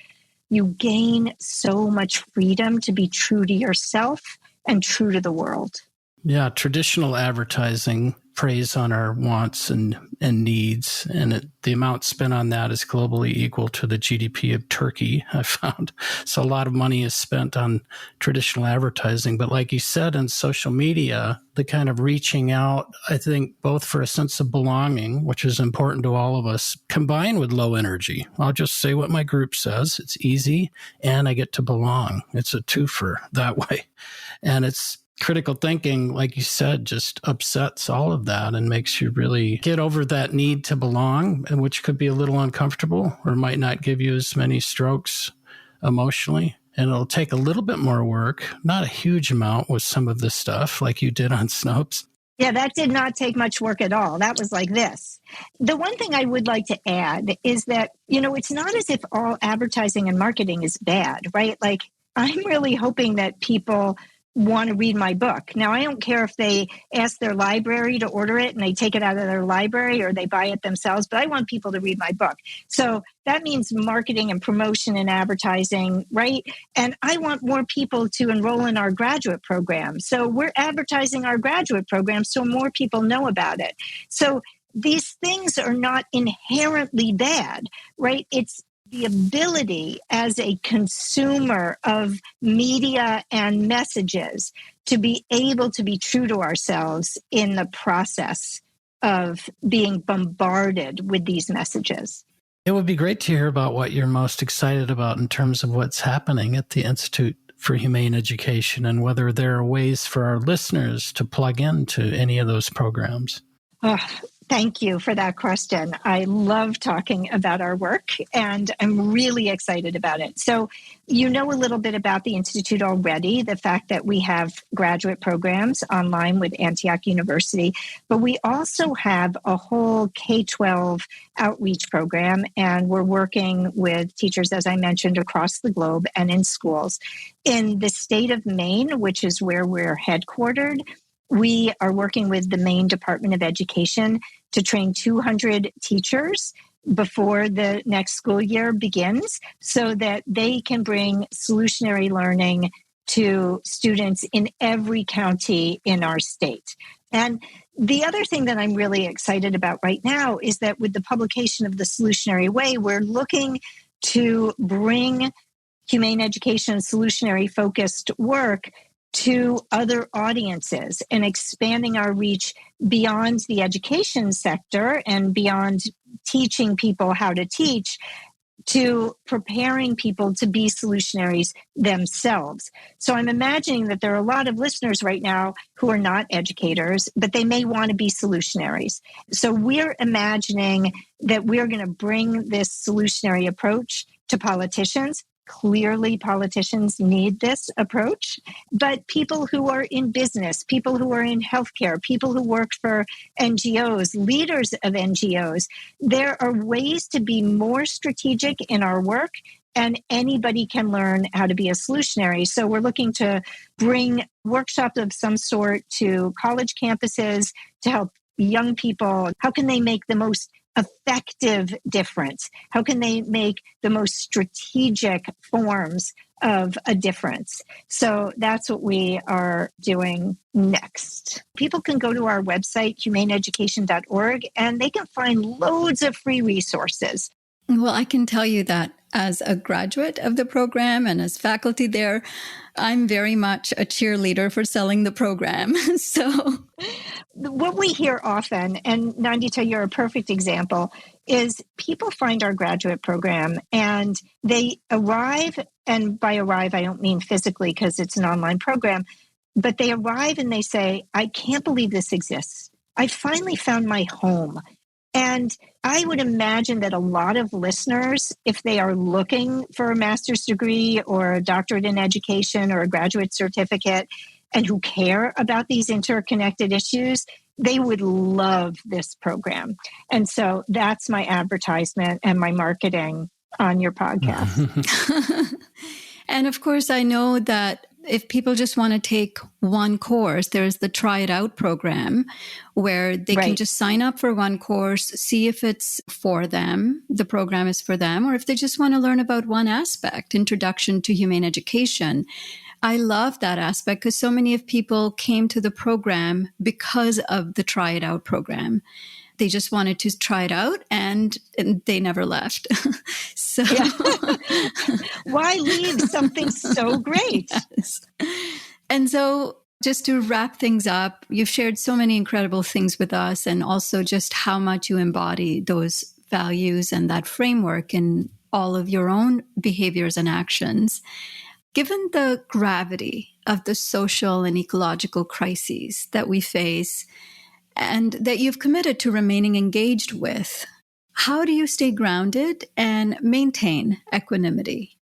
you gain so much freedom to be true to yourself and true to the world. Yeah, traditional advertising preys on our wants and needs, and the amount spent on that is globally equal to the GDP of Turkey, I found. So a lot of money is spent on traditional advertising. But like you said, in social media, the kind of reaching out, I think, both for a sense of belonging, which is important to all of us, combined with low energy. I'll just say what my group says. It's easy, and I get to belong. It's a twofer that way. And it's critical thinking, like you said, just upsets all of that and makes you really get over that need to belong, and which could be a little uncomfortable or might not give you as many strokes emotionally. And it'll take a little bit more work, not a huge amount with some of this stuff like you did on Snopes. Yeah, that did not take much work at all. That was like this. The one thing I would like to add is that, it's not as if all advertising and marketing is bad, right? Like, I'm really hoping that people want to read my book. Now, I don't care if they ask their library to order it and they take it out of their library or they buy it themselves, but I want people to read my book. So that means marketing and promotion and advertising, right? And I want more people to enroll in our graduate program. So we're advertising our graduate program so more people know about it. So these things are not inherently bad, right? It's the ability as a consumer of media and messages to be able to be true to ourselves in the process of being bombarded with these messages. It would be great to hear about what you're most excited about in terms of what's happening at the Institute for Humane Education and whether there are ways for our listeners to plug into any of those programs. Thank you for that question. I love talking about our work, and I'm really excited about it. So, you know a little bit about the Institute already, the fact that we have graduate programs online with Antioch University, but we also have a whole K-12 outreach program, and we're working with teachers, as I mentioned, across the globe and in schools. In the state of Maine, which is where we're headquartered, we are working with the Maine Department of Education to train 200 teachers before the next school year begins so that they can bring solutionary learning to students in every county in our state. And the other thing that I'm really excited about right now is that with the publication of the Solutionary Way, we're looking to bring humane education and solutionary focused work to other audiences and expanding our reach beyond the education sector and beyond teaching people how to teach to preparing people to be solutionaries themselves. So I'm imagining that there are a lot of listeners right now who are not educators, but they may want to be solutionaries. So we're imagining that we're going to bring this solutionary approach to politicians. Clearly, politicians need this approach, but people who are in business, people who are in healthcare, people who work for NGOs, leaders of NGOs, there are ways to be more strategic in our work, and anybody can learn how to be a solutionary. So we're looking to bring workshops of some sort to college campuses to help young people. How can they make the most effective difference? How can they make the most strategic forms of a difference? So that's what we are doing next. People can go to our website, humaneeducation.org, and they can find loads of free resources. Well, I can tell you that as a graduate of the program and as faculty there, I'm very much a cheerleader for selling the program. So what we hear often, and Nandita, you're a perfect example, is people find our graduate program and they arrive, and by arrive, I don't mean physically because it's an online program, but they arrive and they say, I can't believe this exists. I finally found my home. And I would imagine that a lot of listeners, if they are looking for a master's degree or a doctorate in education or a graduate certificate, and who care about these interconnected issues, they would love this program. And so that's my advertisement and my marketing on your podcast. And of course, I know that if people just want to take one course, there's the Try It Out program where they can just sign up for one course, see if it's for them, the program is for them, or if they just want to learn about one aspect, Introduction to Humane Education. I love that aspect because so many of people came to the program because of the Try It Out program. They just wanted to try it out and they never left. So why leave something so great? Yes. And so just to wrap things up, you've shared so many incredible things with us and also just how much you embody those values and that framework in all of your own behaviors and actions. Given the gravity of the social and ecological crises that we face and that you've committed to remaining engaged with, how do you stay grounded and maintain equanimity?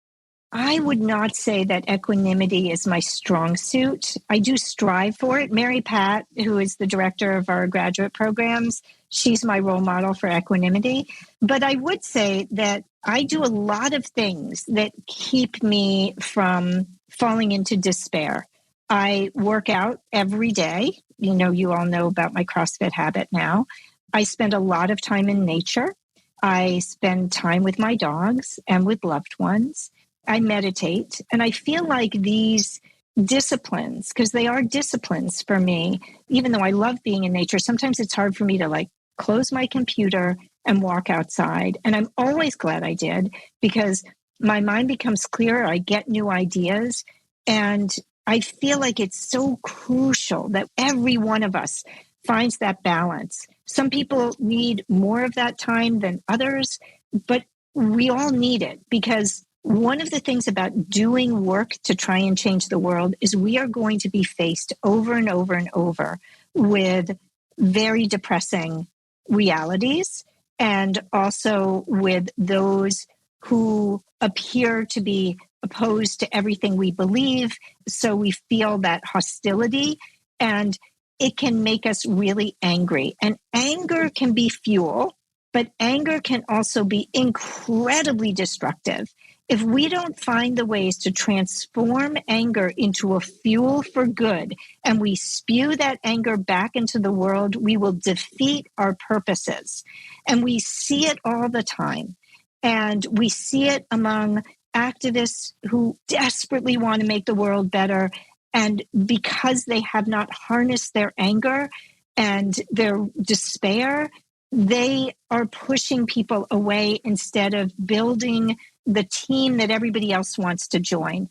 I would not say that equanimity is my strong suit. I do strive for it. Mary Pat, who is the director of our graduate programs, she's my role model for equanimity. But I would say that I do a lot of things that keep me from falling into despair. I work out every day. You know, you all know about my CrossFit habit now. I spend a lot of time in nature. I spend time with my dogs and with loved ones. I meditate. And I feel like these disciplines, because they are disciplines for me, even though I love being in nature, sometimes it's hard for me to close my computer and walk outside. And I'm always glad I did because my mind becomes clearer. I get new ideas. And I feel like it's so crucial that every one of us finds that balance. Some people need more of that time than others, but we all need it because one of the things about doing work to try and change the world is we are going to be faced over and over and over with very depressing realities and also with those who appear to be opposed to everything we believe. So we feel that hostility, and it can make us really angry. And anger can be fuel, but anger can also be incredibly destructive. If we don't find the ways to transform anger into a fuel for good, and we spew that anger back into the world, we will defeat our purposes. And we see it all the time. And we see it among activists who desperately want to make the world better. And because they have not harnessed their anger and their despair, they are pushing people away instead of building the team that everybody else wants to join.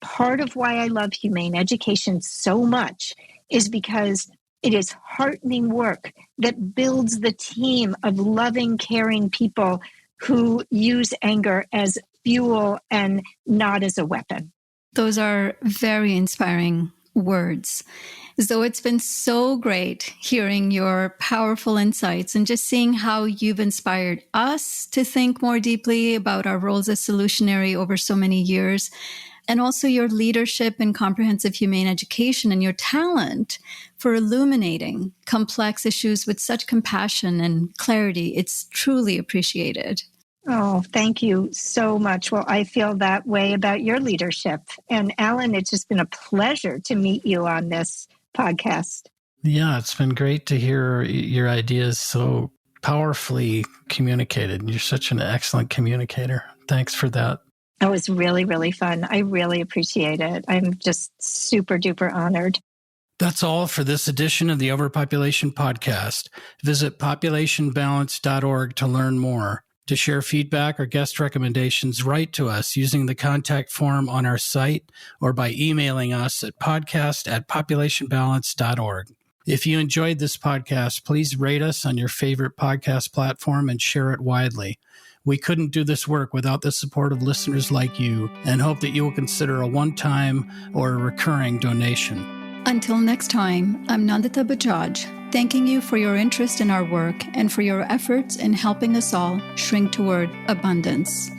Part of why I love humane education so much is because it is heartening work that builds the team of loving, caring people who use anger as fuel and not as a weapon. Those are very inspiring words. Zoe, it's been so great hearing your powerful insights and just seeing how you've inspired us to think more deeply about our roles as solutionary over so many years, and also your leadership in comprehensive humane education and your talent for illuminating complex issues with such compassion and clarity. It's truly appreciated. Oh, thank you so much. Well, I feel that way about your leadership. And Alan, it's just been a pleasure to meet you on this podcast. Yeah, it's been great to hear your ideas so powerfully communicated. You're such an excellent communicator. Thanks for that. It was really, really fun. I really appreciate it. I'm just super duper honored. That's all for this edition of the Overpopulation Podcast. Visit populationbalance.org to learn more. To share feedback or guest recommendations, write to us using the contact form on our site or by emailing us at podcast@populationbalance.org. If you enjoyed this podcast, please rate us on your favorite podcast platform and share it widely. We couldn't do this work without the support of listeners like you, and hope that you will consider a one-time or a recurring donation. Until next time, I'm Nandita Bajaj, thanking you for your interest in our work and for your efforts in helping us all shrink toward abundance.